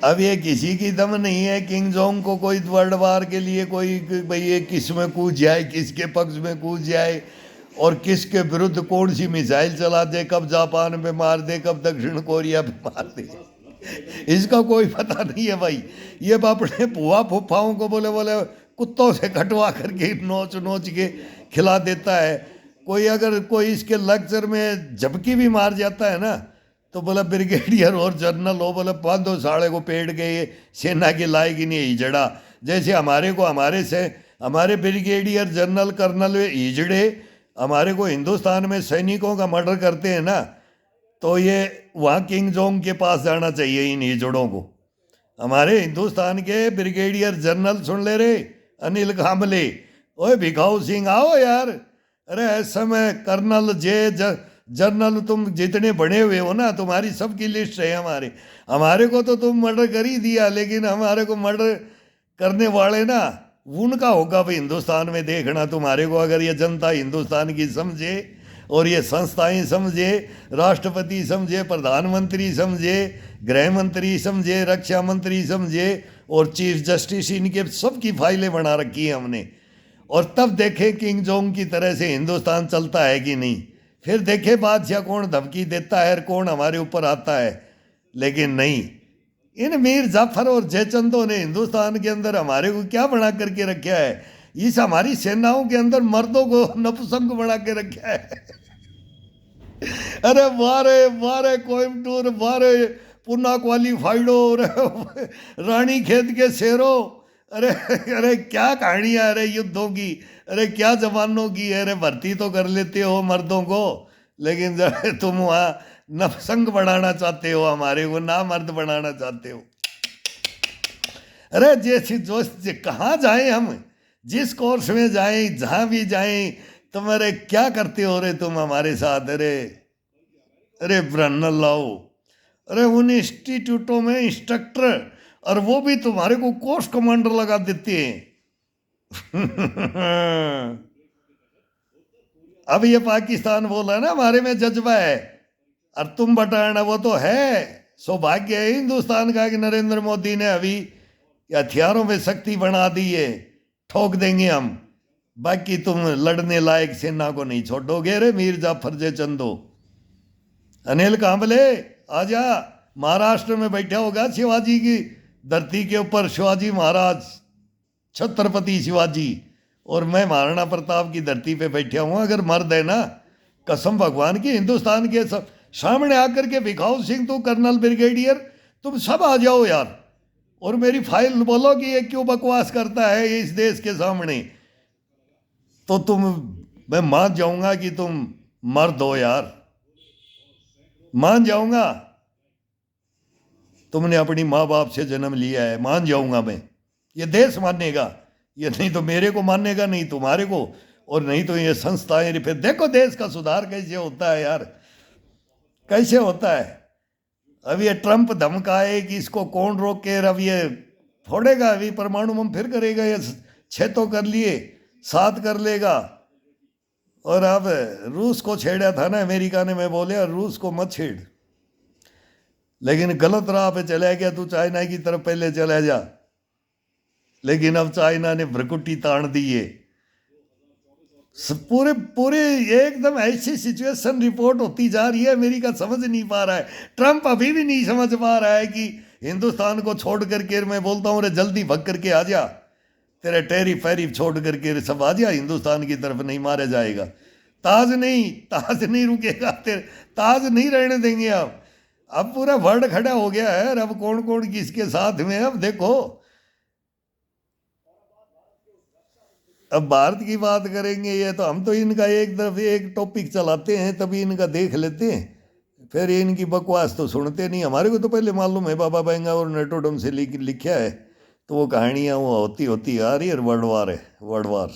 अब ये किसी की दम नहीं है किंग जोंग को कोई वर्ल्ड वार के लिए कोई भाई ये किस में कूद जाए, किसके पक्ष में कूद जाए और किसके विरुद्ध कौन सी मिसाइल चला दे, कब जापान पे मार दे, कब दक्षिण कोरिया पे मार दे, इसका कोई पता नहीं है भाई। ये अपने बुआ फुफाओं को बोले बोले कुत्तों से कटवा करके नोच नोच के खिला देता है। कोई अगर कोई इसके लेक्चर में झपकी भी मार जाता है ना, तो बोला ब्रिगेडियर और जनरल हो, बोले बांधो साले को पेड़ के, ये सेना के लायक ही नहीं हिजड़ा। जैसे हमारे को हमारे ब्रिगेडियर जनरल कर्नल हिजड़े हमारे को हिंदुस्तान में सैनिकों का मर्डर करते हैं ना, तो ये वहाँ किंग जोंग के पास जाना चाहिए इन हिजड़ों को। हमारे हिंदुस्तान के ब्रिगेडियर जनरल सुन ले रे, अनिल कांबले, ओए भिखाऊ सिंह आओ यार। अरे इस समय कर्नल जनरल तुम जितने बने हुए हो ना, तुम्हारी सबकी लिस्ट है हमारे। हमारे को तो तुम मर्डर कर ही दिया, लेकिन हमारे को मर्डर करने वाले ना उनका होगा भाई हिंदुस्तान में देखना तुम्हारे को। अगर ये जनता हिंदुस्तान की समझे और ये संस्थाएं समझे, राष्ट्रपति समझे, प्रधानमंत्री समझे, गृह मंत्री समझे, रक्षा मंत्री समझे और चीफ जस्टिस, इनके सबकी फाइलें बना रखी है हमने। और तब देखें किंग जोंग की तरह से हिंदुस्तान चलता है कि नहीं। फिर देखे बादशाह कौन धमकी देता है और कौन हमारे ऊपर आता है। लेकिन नहीं, इन मीर जाफर और जयचंदों ने हिंदुस्तान के अंदर हमारे को क्या बना करके रखा है। इस हमारी सेनाओं के अंदर मर्दों को नपुंसक बना के रखा है। अरे वारे वारे कोयमटूर, वारे पुना क्वालिफाइडो, रानी खेत के शेरों, अरे अरे क्या कहानियां, अरे युद्धों की, अरे क्या जवानों की। अरे भर्ती तो कर लेते हो मर्दों को, लेकिन जब तुम वहाँ नपुंसक बनाना चाहते हो, हमारे को ना मर्द बनाना चाहते हो। अरे जैसे जो कहाँ जाए हम, जिस कोर्स में जाएं, जहाँ भी जाएं, तुम्हारे क्या करते हो रे तुम हमारे साथ। अरे अरे ब्रनल लाओ, अरे उन इंस्टीट्यूटों में इंस्ट्रक्टर, और वो भी तुम्हारे को कोर्स कमांडर लगा देते हैं। अब ये पाकिस्तान बोला ना हमारे में जज्बा है, और तुम बताना वो तो है। सौभाग्य है हिंदुस्तान का कि नरेंद्र मोदी ने अभी हथियारों में शक्ति बढ़ा दी है। ठोक देंगे हम, बाकी तुम लड़ने लायक सेना को नहीं छोड़ोगे रे मीर जाफर जयचंदो। अनिल कांबले आजा, महाराष्ट्र में बैठा होगा शिवाजी की धरती के ऊपर, शिवाजी महाराज, छत्रपति शिवाजी, और मैं महाराणा प्रताप की धरती पे बैठा हूँ। अगर मर्द है ना, कसम भगवान की, हिंदुस्तान के सब सामने आकर के भिखाऊ सिंह, तू कर्नल ब्रिगेडियर, तुम सब आ जाओ यार, और मेरी फाइल बोलो कि ये क्यों बकवास करता है इस देश के सामने, तो मैं मान जाऊंगा कि तुम मर्द हो यार, मान जाऊंगा। तुमने अपनी माँ बाप से जन्म लिया है, मान जाऊंगा मैं। ये देश मानेगा, ये नहीं तो मेरे को मानेगा, नहीं तुम्हारे को, और नहीं तो ये संस्थाएं। फिर देखो देश का सुधार कैसे होता है यार, कैसे होता है। अब ये ट्रंप धमकाए कि इसको कौन रोके, अब ये फोड़ेगा, अभी परमाणु बम फिर करेगा। ये 6 तो कर लिए, 7 कर लेगा। और अब रूस को छेड़ा था ना अमेरिका ने, मैं बोले रूस को मत छेड़, लेकिन गलत राह पे चला गया, तू चाइना की तरफ पहले चला जा। लेकिन अब चाइना ने भ्रकुटी तान दी है। पूरे पूरे एकदम ऐसी सिचुएशन रिपोर्ट होती जा रही है, अमेरिका समझ नहीं पा रहा है, ट्रंप अभी भी नहीं समझ पा रहा है कि हिंदुस्तान को छोड़ करके, मैं बोलता हूँ रे जल्दी भग करके आ जा, तेरे टैरिफ फैरिफ छोड़ करके सब आ जा, हिंदुस्तान की तरफ नहीं मारा जाएगा। ताज नहीं रुकेगा, तेरे ताज नहीं रहने देंगे। अब पूरा वर्ल्ड खड़ा हो गया है, और अब कौन कौन किसके साथ में। अब देखो, अब भारत की बात करेंगे ये तो, हम तो इनका एक तरफ एक टॉपिक चलाते हैं तभी इनका देख लेते हैं, फिर इनकी बकवास तो सुनते नहीं। हमारे को तो पहले मालूम है, बाबा बेंगा और नेटोडम से लिखा है, तो वो कहानियाँ वो होती आ रही है। वर्ल्ड वार है, वर्ल्ड वार।